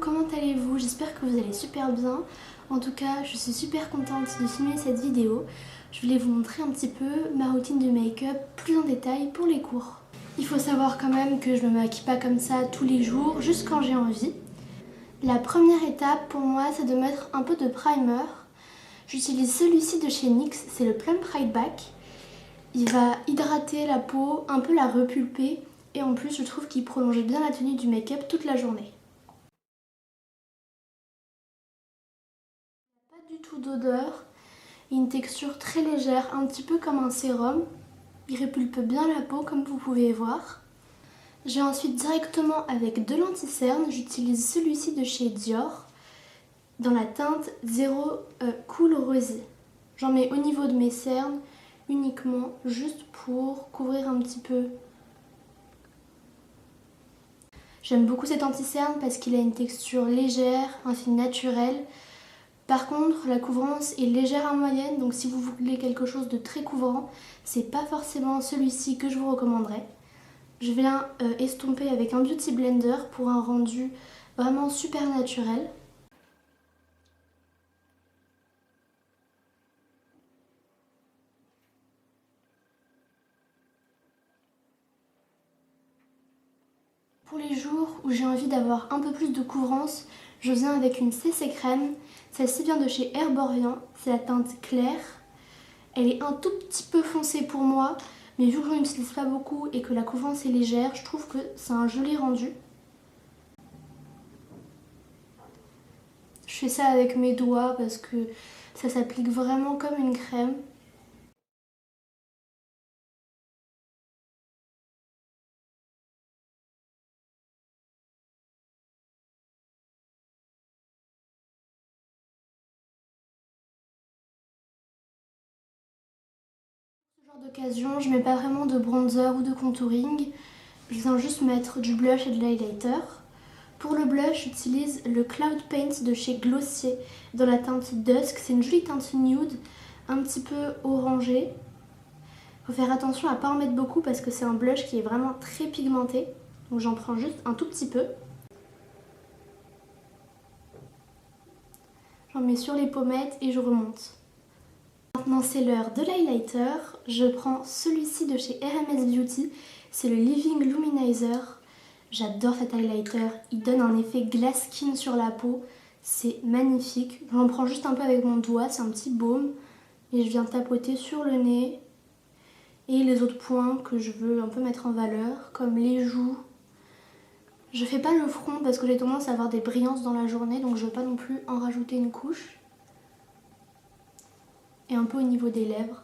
comment allez-vous? J'espère que vous allez super bien. En tout cas, je suis super contente de filmer cette vidéo. Je voulais vous montrer un petit peu ma routine de make-up plus en détail pour les cours. Il faut savoir quand même que je me maquille pas comme ça tous les jours, juste quand j'ai envie. La première étape pour moi, c'est de mettre un peu de primer. J'utilise celui-ci de chez NYX, c'est le Plum Pride Back. Il va hydrater la peau, un peu la repulper, et en plus je trouve qu'il prolonge bien la tenue du make-up toute la journée. Pas du tout d'odeur, une texture très légère, un petit peu comme un sérum. Il repulpe bien la peau comme vous pouvez voir. J'ai ensuite directement avec de l'anti-cerne, j'utilise celui-ci de chez Dior, dans la teinte 0 Cool Rosy. J'en mets au niveau de mes cernes, uniquement juste pour couvrir un petit peu. J'aime beaucoup cet anti-cerne parce qu'il a une texture légère, un fil naturel. Par contre, la couvrance est légère en moyenne, donc si vous voulez quelque chose de très couvrant, c'est pas forcément celui-ci que je vous recommanderais. Je viens estomper avec un beauty blender pour un rendu vraiment super naturel. Pour les jours où j'ai envie d'avoir un peu plus de couvrance, je viens avec une CC crème. Celle-ci vient de chez Herborian, c'est la teinte claire. Elle est un tout petit peu foncée pour moi, mais vu que je n'en utilise pas beaucoup et que la couvrance est légère, je trouve que c'est un joli rendu. Je fais ça avec mes doigts parce que ça s'applique vraiment comme une crème. Pour ce genre d'occasion, je mets pas vraiment de bronzer ou de contouring. Je viens juste mettre du blush et de l'highlighter. Pour le blush, j'utilise le Cloud Paint de chez Glossier dans la teinte Dusk. C'est une jolie teinte nude, un petit peu orangée. Il faut faire attention à ne pas en mettre beaucoup parce que c'est un blush qui est vraiment très pigmenté. Donc j'en prends juste un tout petit peu. J'en mets sur les pommettes et je remonte. Maintenant c'est l'heure de l'highlighter. Je prends celui-ci de chez RMS Beauty. C'est le Living Luminizer. J'adore cet highlighter. Il donne un effet glass skin sur la peau. C'est magnifique. J'en prends juste un peu avec mon doigt. C'est un petit baume. Et je viens tapoter sur le nez. Et les autres points que je veux un peu mettre en valeur, comme les joues. Je fais pas le front parce que j'ai tendance à avoir des brillances dans la journée, donc je veux pas non plus en rajouter une couche. Et un peu au niveau des lèvres.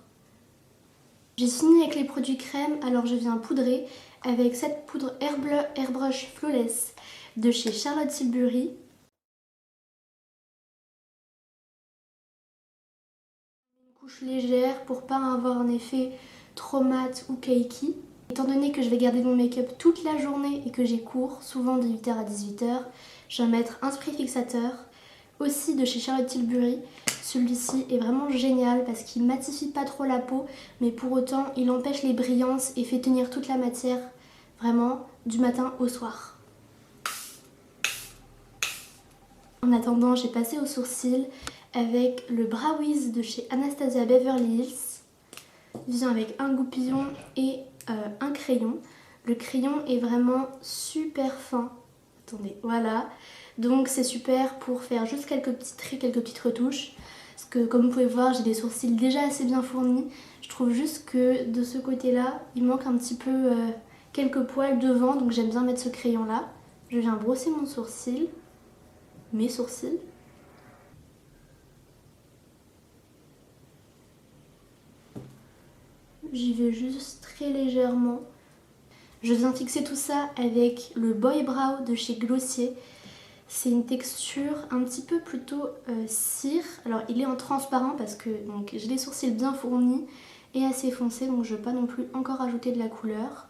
J'ai fini avec les produits crème, alors je viens poudrer avec cette poudre Airbrush Flawless de chez Charlotte Tilbury. Une couche légère pour pas avoir un effet trop mat ou cakey. Étant donné que je vais garder mon make-up toute la journée et que j'ai cours, souvent de 8h à 18h, je vais mettre un spray fixateur, aussi de chez Charlotte Tilbury. Celui-ci est vraiment génial parce qu'il matifie pas trop la peau, mais pour autant il empêche les brillances et fait tenir toute la matière, vraiment du matin au soir. En attendant, j'ai passé aux sourcils avec le Brow Wiz de chez Anastasia Beverly Hills. Il vient avec un goupillon et un crayon. Le crayon est vraiment super fin. Attendez, voilà. Donc c'est super pour faire juste quelques petits traits, quelques petites retouches. Parce que comme vous pouvez voir, j'ai des sourcils déjà assez bien fournis. Je trouve juste que de ce côté-là, il manque un petit peu quelques poils devant. Donc j'aime bien mettre ce crayon-là. Je viens brosser mon sourcil. Mes sourcils. J'y vais juste très légèrement. Je viens fixer tout ça avec le Boy Brow de chez Glossier. C'est une texture un petit peu plutôt cire. Alors il est en transparent parce que j'ai les sourcils bien fournis et assez foncés, donc je ne veux pas non plus encore ajouter de la couleur.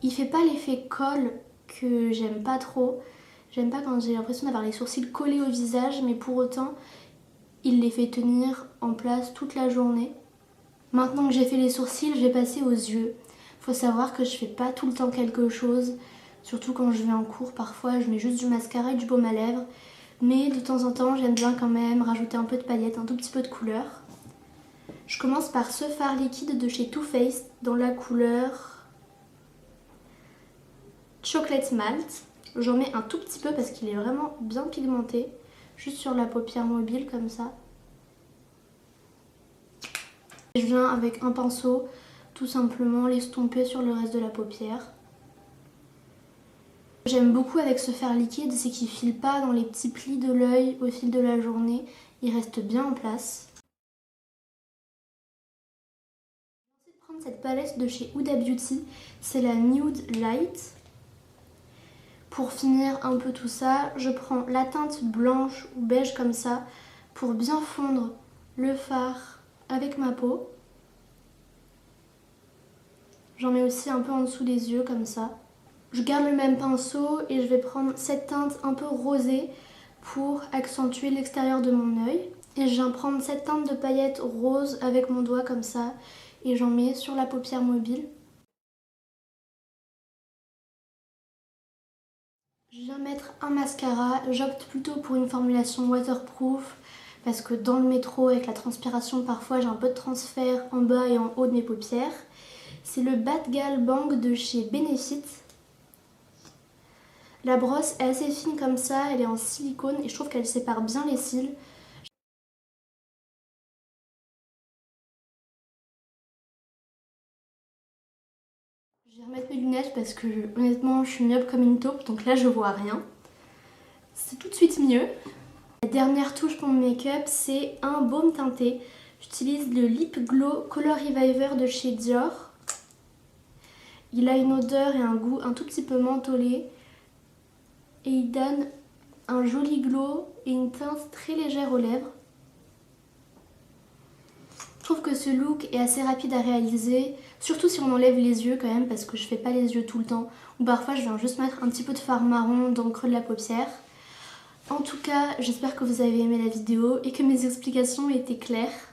Il fait pas l'effet colle que j'aime pas trop. J'aime pas quand j'ai l'impression d'avoir les sourcils collés au visage, mais pour autant il les fait tenir en place toute la journée. Maintenant que j'ai fait les sourcils, je vais passer aux yeux. Faut savoir que je fais pas tout le temps quelque chose. Surtout quand je vais en cours, parfois je mets juste du mascara et du baume à lèvres. Mais de temps en temps, j'aime bien quand même rajouter un peu de paillettes, un tout petit peu de couleur. Je commence par ce fard liquide de chez Too Faced dans la couleur Chocolate Malt. J'en mets un tout petit peu parce qu'il est vraiment bien pigmenté. Juste sur la paupière mobile comme ça. Je viens avec un pinceau tout simplement l'estomper sur le reste de la paupière. J'aime beaucoup avec ce fard liquide, c'est qu'il ne file pas dans les petits plis de l'œil au fil de la journée. Il reste bien en place. Je vais prendre cette palette de chez Huda Beauty, c'est la Nude Light. Pour finir un peu tout ça, je prends la teinte blanche ou beige comme ça pour bien fondre le fard avec ma peau. J'en mets aussi un peu en dessous des yeux comme ça. Je garde le même pinceau et je vais prendre cette teinte un peu rosée pour accentuer l'extérieur de mon œil. Et je viens prendre cette teinte de paillettes rose avec mon doigt comme ça et j'en mets sur la paupière mobile. Je viens mettre un mascara, j'opte plutôt pour une formulation waterproof parce que dans le métro avec la transpiration parfois j'ai un peu de transfert en bas et en haut de mes paupières. C'est le Bad Gal Bang de chez Benefit. La brosse est assez fine comme ça, elle est en silicone et je trouve qu'elle sépare bien les cils. Je vais remettre mes lunettes parce que honnêtement je suis myope comme une taupe donc là je vois rien. C'est tout de suite mieux. La dernière touche pour mon make-up c'est un baume teinté. J'utilise le Lip Glow Color Reviver de chez Dior. Il a une odeur et un goût un tout petit peu mentholé. Et il donne un joli glow et une teinte très légère aux lèvres. Je trouve que ce look est assez rapide à réaliser, surtout si on enlève les yeux quand même, parce que je fais pas les yeux tout le temps. Ou parfois je viens juste mettre un petit peu de fard marron dans le creux de la paupière. En tout cas, j'espère que vous avez aimé la vidéo et que mes explications étaient claires.